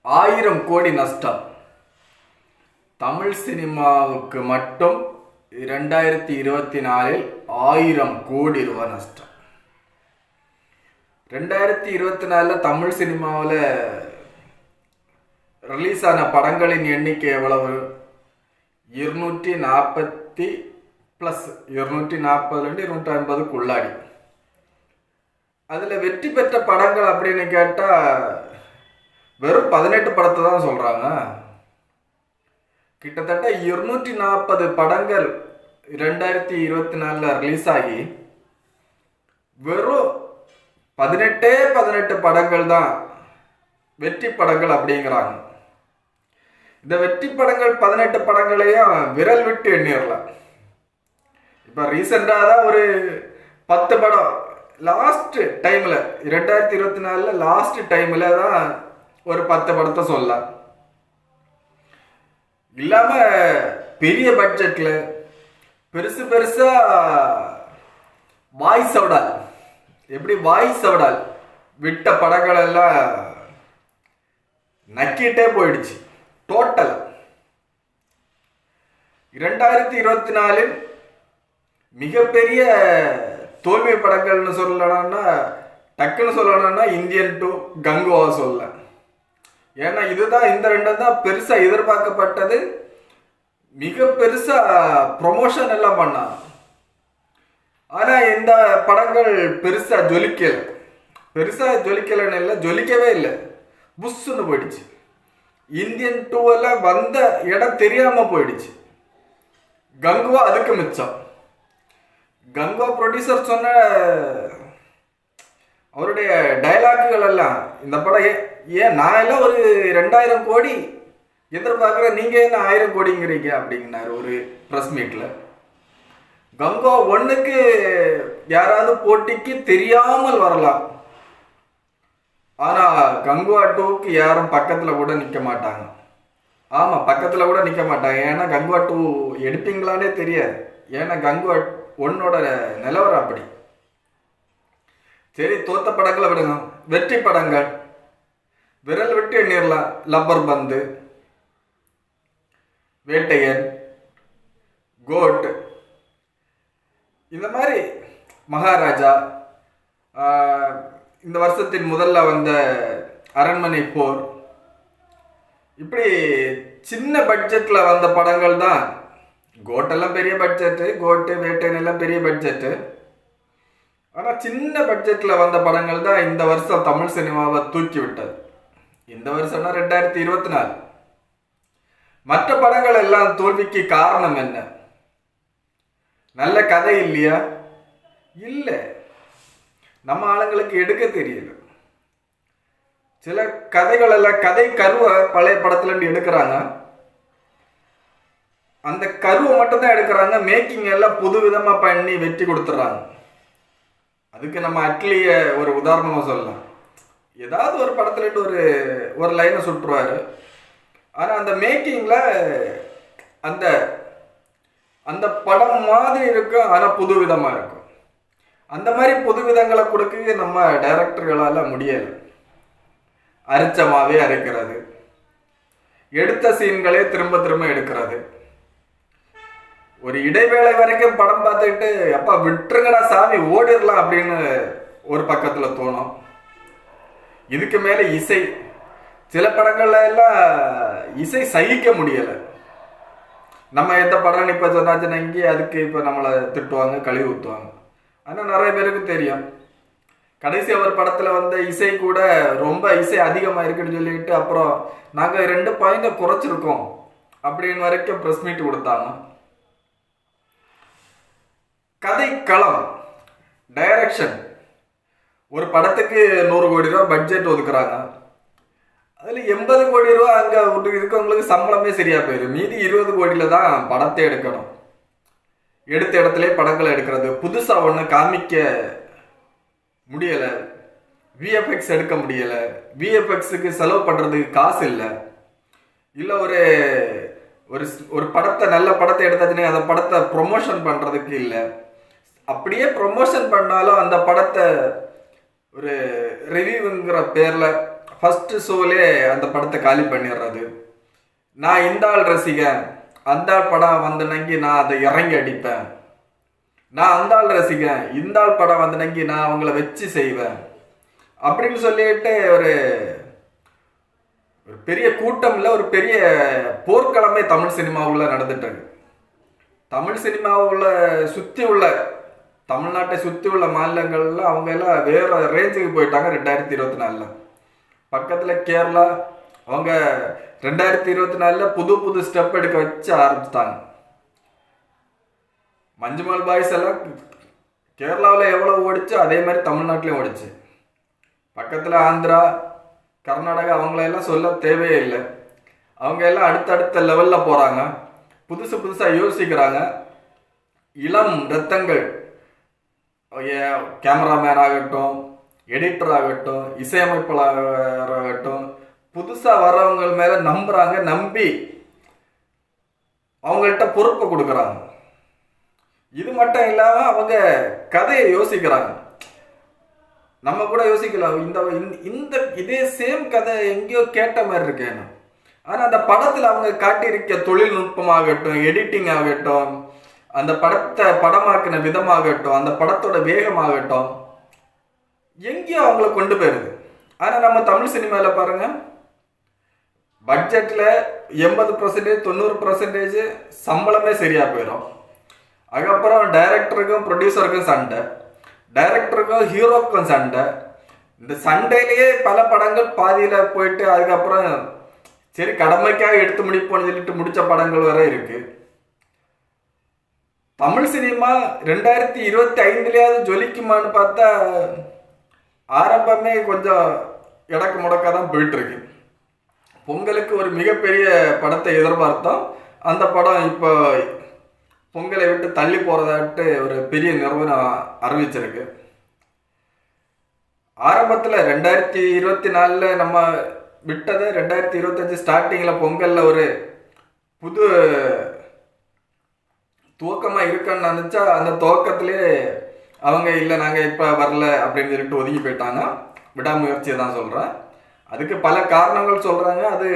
1000 கோடி நஷ்டம். தமிழ் சினிமாவுக்கு மட்டும் 2024 1000 கோடி ரூபாய் நஷ்டம். 2024 தமிழ் சினிமாவில் ரிலீஸ் ஆன படங்களின் எண்ணிக்கை எவ்வளவு? 240 ப்ளஸ் 240 250 அதில் வெற்றி பெற்ற படங்கள் அப்படின்னு கேட்டால் வெறும் 18 படத்தை தான் சொல்கிறாங்க. கிட்டத்தட்ட 240 படங்கள் 2024 ரிலீஸ் ஆகி வெறும் 18 படங்கள் தான் வெற்றி படங்கள் அப்படிங்கிறாங்க. இந்த வெற்றி படங்கள் 18 படங்களையும் விரல் விட்டு எண்ணிடலாம். இப்போ ரீசெண்டாக தான் ஒரு 10 படம் லாஸ்ட் டைமில் 2024 லாஸ்ட் டைமில் தான் ஒரு 10 படத்தை சொல்லலாம். இல்லாமல் பெரிய பட்ஜெட்டில் பெருசா வாய்ஸ் அவடால் விட்ட படங்கள் எல்லாம் நக்கிட்டே போயிடுச்சு. டோட்டல் 2024 மிகப்பெரிய தோல்வி படங்கள்னு டக்குன்னு சொல்லணும்னா இந்தியன் 2, கங்குவா சொல்லலாம். ஏன்னா இதுதான் இந்த ரெண்டும் தான் பெருசா எதிர்பார்க்கப்பட்டது. மிக பெருசா ப்ரொமோஷன் எல்லாம் பண்ணாங்க. ஆனா இந்த படங்கள் பெருசா ஜொலிக்கலன்னு இல்லை, ஜொலிக்கவே இல்லை, புஷ்ஷுன்னு போயிடுச்சு. இந்தியன் 2 எல்லாம் வந்த இடம் தெரியாம போயிடுச்சு. கங்குவா அதுக்கு மிச்சம். கங்குவா ப்ரொடியூசர் சொன்ன அவருடைய டைலாக்குகள் எல்லாம் இந்த படம் ஏன் நான் எல்லாம் ஒரு 2000 கோடி எதிர்பார்க்குறேன், நீங்க என்ன 1000 கோடிங்கிறீங்க அப்படின்னாரு ஒரு ப்ரெஸ் மீட்ல. கங்குவா 1க்கு யாராவது போட்டிக்கு தெரியாமல் வரலாம், ஆனா கங்குவா 2க்கு யாரும் பக்கத்துல கூட நிக்க மாட்டாங்க. ஆமா, பக்கத்துல கூட நிக்க மாட்டாங்க. ஏன்னா கங்குவா 2 எடுப்பீங்களானே தெரியாது. ஏன்னா கங்குவா 1ஓட நிலவரம் அப்படி. சரி, தோத்த படங்களை விடுங்க. வெற்றி படங்கள் விரல் விட்டு எண்ணிரலாம். லப்பர் பந்து, வேட்டையன், கோட், இந்த மாதிரி மகாராஜா, இந்த வருஷத்தின் முதல்ல வந்த அரண்மனை போர், இப்படி சின்ன பட்ஜெட்டில் வந்த படங்கள் தான். கோட்டெல்லாம் பெரிய பட்ஜெட்டு, கோட்டு வேட்டையன் எல்லாம் பெரிய பட்ஜெட்டு. ஆனால் சின்ன பட்ஜெட்டில் வந்த படங்கள் தான் இந்த வருஷம் தமிழ் சினிமாவை தூக்கி விட்டது. இந்த வருஷம்னா 2024. மற்ற படங்கள் எல்லாம் தோல்விக்கு காரணம் என்ன? நல்ல கதை இல்லையா? இல்லை, நம்ம ஆளுங்களுக்கு எடுக்க தெரியல. சில கதைகள் எல்லாம் கதை கருவை பழைய படத்துல இருந்து எடுக்கிறாங்க. அந்த கருவை மட்டும்தான் எடுக்கிறாங்க. மேக்கிங் எல்லாம் புது விதமா பண்ணி வெற்றி கொடுத்துட்றாங்க. அதுக்கு நம்ம அட்லிய ஒரு உதாரணமா சொல்லலாம். ஏதாவது ஒரு படத்துல இருந்து ஒரு லைனை சுட்டுருவாரு. ஆனா அந்த மேக்கிங்ல அந்த அந்த படம் மாதிரி இருக்கும், ஆனா புது விதமா இருக்கும். அந்த மாதிரி புது விதங்களை கொடுக்க நம்ம டைரக்டர்களால முடியல. அரிச்சமாவே அரைக்கிறது, எடுத்த சீன்களே திரும்ப திரும்ப எடுக்கிறது. ஒரு இடைவேளை வரைக்கும் படம் பார்த்துக்கிட்டு அப்பா விட்டுருங்கடா சாமி ஓடிடலாம் அப்படின்னு ஒரு பக்கத்துல தோணும். இதுக்கு மேல இசை, சில படங்கள்ல எல்லாம் இசை சகிக்க முடியல. நம்ம எந்த படம் இப்ப சொன்னாச்சுன்னா இங்கே அதுக்கு இப்ப நம்மளை திட்டுவாங்க, கழுவி ஊற்றுவாங்க. ஆனா நிறைய பேருக்கு தெரியும், கடைசி அவர் படத்துல வந்த இசை கூட ரொம்ப இசை அதிகமா இருக்குன்னு சொல்லிட்டு அப்புறம் நாங்க 2 பாயிண்ட குறைச்சிருக்கோம் அப்படின்னு வரைக்கும் பிரஸ் மீட் கொடுத்தாங்க. கதை களம், டைரக்ஷன், ஒரு படத்துக்கு 100 கோடி ரூபா பட்ஜெட் ஒதுக்குறாங்க. அதுல 80 கோடி ரூபா அங்க இருக்கவங்களுக்கு சம்பளமே சரியா போயிடும். மீதி 20 கோடியில தான் படத்தை எடுக்கணும். எடுத்த இடத்துல படங்களை எடுக்கிறது, புதுசா ஒண்ணு காமிக்க முடியல, விஎஃப்எக்ஸ் எடுக்க முடியல, விஎஃப்எக்ஸுக்கு செலவு பண்றதுக்கு காசு இல்லை, இல்ல ஒரு ஒரு படத்தை நல்ல படத்தை எடுத்தாச்சுன்னா அந்த படத்தை ப்ரொமோஷன் பண்றதுக்கு இல்லை. அப்படியே ப்ரொமோஷன் பண்ணாலும் அந்த படத்தை ஒரு ரிவ்யூங்கிற பேர்ல ஃபஸ்ட்டு ஷோலே அந்த படத்தை காலி பண்ணிடுறது. நான் இந்த ஆள் ரசிகன், அந்த ஆள் படம் வந்தனங்கி நான் அதை இறங்கி அடிப்பேன், நான் அந்த ஆள் ரசிகன், இந்த ஆள் படம் வந்தனங்கி நான் அவங்கள வச்சு செய்வேன் அப்படின்னு சொல்லிட்டு ஒரு பெரிய கூட்டம்ல ஒரு பெரிய போர்க்களமே தமிழ் சினிமாவுல நடந்துட்டு இருக்கு. தமிழ் சினிமாவுல சுற்றி உள்ள தமிழ்நாட்டை சுற்றி உள்ள மாநிலங்கள்ல அவங்க எல்லாம் வேற ரேஞ்சுக்கு போயிட்டாங்க 2024. பக்கத்தில் கேரளா அவங்க 2024 புது ஸ்டெப் எடுக்க வச்சு ஆரம்பிச்சிட்டாங்க. மஞ்சுமல் பாய்ஸ் எல்லாம் கேரளாவில் எவ்வளோ ஓடிச்சு அதே மாதிரி தமிழ்நாட்டிலையும் ஓடிச்சு. பக்கத்தில் ஆந்திரா கர்நாடகா அவங்களெல்லாம் சொல்ல தேவையே இல்லை. அவங்க எல்லாம் அடுத்தடுத்த லெவலில் போகிறாங்க, புதுசாக யோசிக்கிறாங்க. இளம் ரத்தங்கள், கேமராமேன் ஆகட்டும், எடிட்டர் ஆகட்டும், இசையமைப்பாளர் ஆகட்டும், புதுசாக வர்றவங்க மேலே நம்புகிறாங்க, நம்பி அவங்கள்ட்ட பொறுப்பை கொடுக்குறாங்க. இது மட்டும் இல்லாமல் அவங்க கதையை யோசிக்கிறாங்க. நம்ம கூட யோசிக்கலாம், இந்த இதே சேம் கதை எங்கேயோ கேட்ட மாதிரி இருக்கேன். ஆனால் அந்த படத்தில் அவங்க காட்டியிருக்க தொழில்நுட்பமாகட்டும், எடிட்டிங் ஆகட்டும், அந்த படத்தை படமாக்கின விதமாகட்டும், அந்த படத்தோட வேகமாகட்டும் எங்கேயோ அவங்கள கொண்டு போயிருது. ஆனால் நம்ம தமிழ் சினிமாவில் பாருங்கள், பட்ஜெட்டில் 80% 90% சம்பளமே சரியாக போயிடும். அதுக்கப்புறம் டைரக்டருக்கும் ப்ரொடியூசருக்கும் சண்டை, டைரக்டருக்கும் ஹீரோக்கும் சண்டை. இந்த சண்டையிலேயே பல படங்கள் பாதியில் போயிட்டு அதுக்கப்புறம் சரி கடமைக்காக எடுத்து முடிப்போன்னு சொல்லிட்டு முடித்த படங்கள் வரை இருக்கு. தமிழ் சினிமா 2025 ஜொலிக்குமான்னு பார்த்தா ஆரம்பமே கொஞ்சம் இடக்கு முடக்காக தான் போயிட்டுருக்கு. பொங்கலுக்கு ஒரு மிகப்பெரிய படத்தை எதிர்பார்த்தோம். அந்த படம் இப்போ பொங்கலை விட்டு தள்ளி போகிறதாட்டு ஒரு பெரிய நிறுவனம் அறிவிச்சிருக்கு. ஆரம்பத்தில் 2024 நம்ம விட்டதை 2025 ஸ்டார்டிங்கில் பொங்கலில் ஒரு புது துவக்கமாக இருக்குன்னு நினச்சா அந்த துவக்கத்திலே அவங்க இல்லை நாங்கள் இப்போ வரல அப்படின்னு சொல்லிட்டு ஒதுங்கி போயிட்டாங்க. விடாமுயற்சியை தான் சொல்கிறேன். அதுக்கு பல காரணங்கள் சொல்கிறாங்க. அது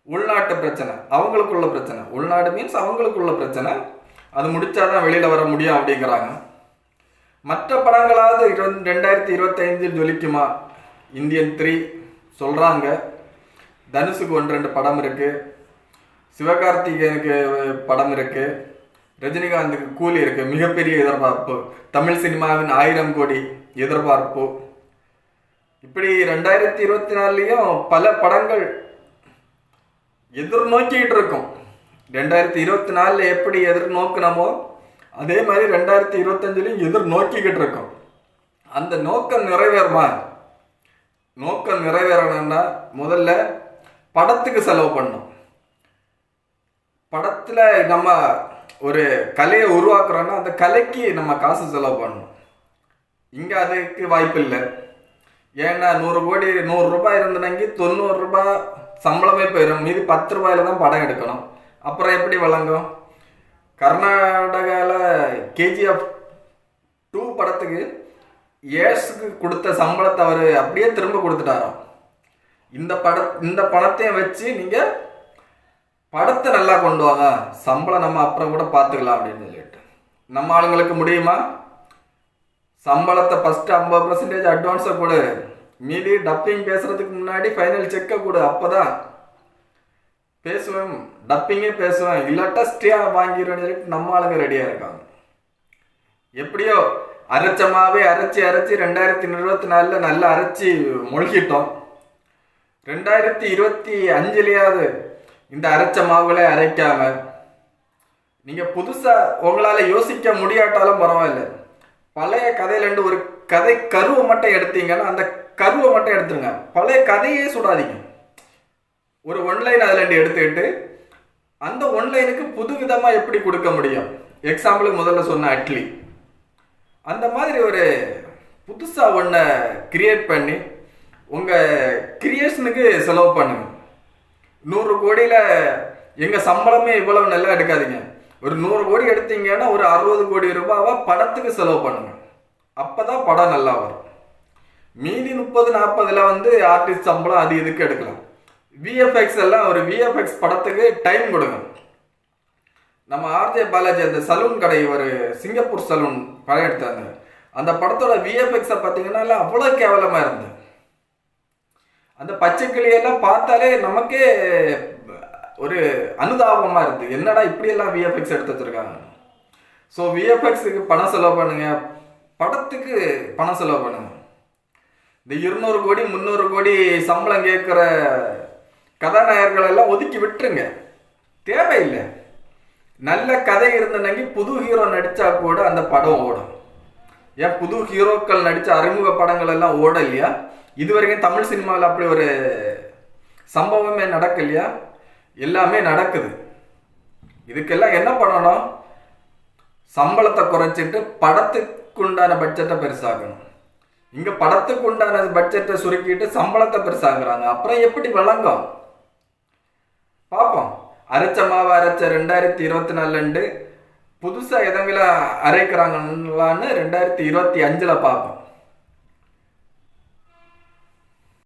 உள்நாட்டு பிரச்சனை, அவங்களுக்குள்ள பிரச்சனை. உள்நாடு மீன்ஸ் அவங்களுக்குள்ள பிரச்சனை. அது முடிச்சாதான் வெளியில் வர முடியும் அப்படிங்கிறாங்க. மற்ற படங்களாவது 2025 ஜொலிக்குமா? இந்தியன் 3 சொல்கிறாங்க. தனுஷுக்கு 1-2 படம் இருக்குது, சிவகார்த்திகேயனுக்கு படம் இருக்குது, ரஜினிகாந்துக்கு கூலி இருக்குது. மிகப்பெரிய எதிர்பார்ப்பு, தமிழ் சினிமாவின் 1000 கோடி எதிர்பார்ப்பு. இப்படி 2024 பல படங்கள் எதிர்நோக்கிட்டு இருக்கும். 2024 எப்படி எதிர்நோக்கினமோ அதே மாதிரி 2025 எதிர்நோக்கிக்கிட்டு இருக்கோம். அந்த நோக்கம் நிறைவேறுமா? நோக்கம் நிறைவேறணும்னா முதல்ல படத்துக்கு செலவு பண்ணணும். படத்தில் நம்ம ஒரு கலையை உருவாக்குறோன்னா அந்த கலைக்கு நம்ம காசு செலவு பண்ணணும். இங்கே அதுக்கு வாய்ப்பு இல்லை. ஏன்னா 100 கோடி 100 ரூபாய் இருந்தனங்கி 90 ரூபாய் சம்பளமே போயிடும். மீதி 10 ரூபாயில தான் படம் எடுக்கணும். அப்புறம் எப்படி வழங்கும்? கர்நாடகாவில் KGF 2 படத்துக்கு ஏஸுக்கு கொடுத்த சம்பளத்தை அவர் அப்படியே திரும்ப கொடுத்துட்டாராம். இந்த பணத்தையும் வச்சு நீங்கள் படத்தை நல்லா கொண்டு வாங்க, சம்பளம் நம்ம அப்புறம் கூட பார்த்துக்கலாம் அப்படின்னு சொல்லிட்டு. நம்ம ஆளுங்களுக்கு முடியுமா? சம்பளத்தை ஃபஸ்ட்டு 50% அட்வான்ஸை கொடு, மீதி டப்பிங் பேசுறதுக்கு முன்னாடி ஃபைனல் செக்கை கொடு, அப்போதான் பேசுவேன், டப்பிங்கே பேசுவேன், இல்லாட்டா ஸ்டே வாங்கிடுவேன்னு சொல்லிட்டு நம்ம ஆளுங்க ரெடியாக இருக்காங்க. எப்படியோ அரைச்சமாவே அரைச்சி 2024 நல்லா அரைச்சி மூழ்கிட்டோம். 2025 இந்த அரைச்ச மாவுகளை அரைக்காம நீங்கள் புதுசாக உங்களால் யோசிக்க முடியாட்டாலும் பரவாயில்ல, பழைய கதையிலேருந்து ஒரு கதை கருவை மட்டும் எடுத்தீங்கன்னா அந்த கருவை மட்டும் எடுத்துருங்க. பழைய கதையே சுடாதீங்க. ஒரு ஒன்லைன் அதில் எடுத்துக்கிட்டு அந்த ஒன்லைனுக்கு புது விதமாக எப்படி கொடுக்க முடியும்? எக்ஸாம்பிளுக்கு முதல்ல சொன்ன அட்லி, அந்த மாதிரி ஒரு புதுசாக ஒன்றை கிரியேட் பண்ணி உங்கள் கிரியேஷனுக்கு செலவு பண்ணுங்க. 100 கோடியில் எங்கள் சம்பளமே இவ்வளவு நல்லா எடுக்காதீங்க. ஒரு 100 கோடி எடுத்தீங்கன்னா ஒரு 60 கோடி ரூபாவை படத்துக்கு செலவு பண்ணுங்க. அப்போ தான் படம் நல்லா வரும். மீதி 30-40 வந்து ஆர்டிஸ்ட் சம்பளம் அது இதுக்கு எடுக்கலாம். விஎஃப்எக்ஸ் எல்லாம் ஒரு விஎஃப்எக்ஸ் படத்துக்கு டைம் கொடுங்க. நம்ம ஆர்ஜே பாலாஜி அந்த சலூன் கடை ஒரு சிங்கப்பூர் சலூன் படம் எடுத்தாங்க. அந்த படத்தோட விஎஃப்எக்ஸை பார்த்தீங்கன்னா அவ்வளோ கேவலமாக இருந்தது. அந்த பச்சை கிளியெல்லாம் பார்த்தாலே நமக்கே ஒரு அனுதாபமாக இருக்குது. என்னடா இப்படியெல்லாம் விஎஃப்எக்ஸ் எடுத்து வச்சுருக்காங்க. ஸோ விஎஃப்எக்ஸுக்கு பணம் செலவு பண்ணுங்க, படத்துக்கு பணம் செலவு பண்ணுங்க. இந்த 200 கோடி 300 கோடி சம்பளம் கேட்குற கதாநாயகர்கள் எல்லாம் ஒதுக்கி விட்டுருங்க, தேவையில்லை. நல்ல கதை இருந்தனங்கி புது ஹீரோ நடித்தா கூட அந்த படம் ஓடும். ஏன் புது ஹீரோக்கள் நடித்த அறிமுக படங்கள் எல்லாம் ஓடலையா? இது வரைக்கும் தமிழ் சினிமாவில் அப்படி ஒரு சம்பவமே நடக்கலையா? எல்லாமே நடக்குது. இதுக்கெல்லாம் என்ன பண்ணணும்? சம்பளத்தை குறைச்சிட்டு படத்துக்குண்டான பட்ஜெட்டை பெருசாகணும். இங்கே படத்துக்குண்டான பட்ஜெட்டை சுருக்கிட்டு சம்பளத்தை பெருசாகிறாங்க. அப்புறம் எப்படி விளங்கும்? பார்ப்போம். அரைச்ச மாவு அரைச்ச 2024 புதுசாக எதங்கில அரைக்கிறாங்களான்னு 2025 பார்ப்போம்.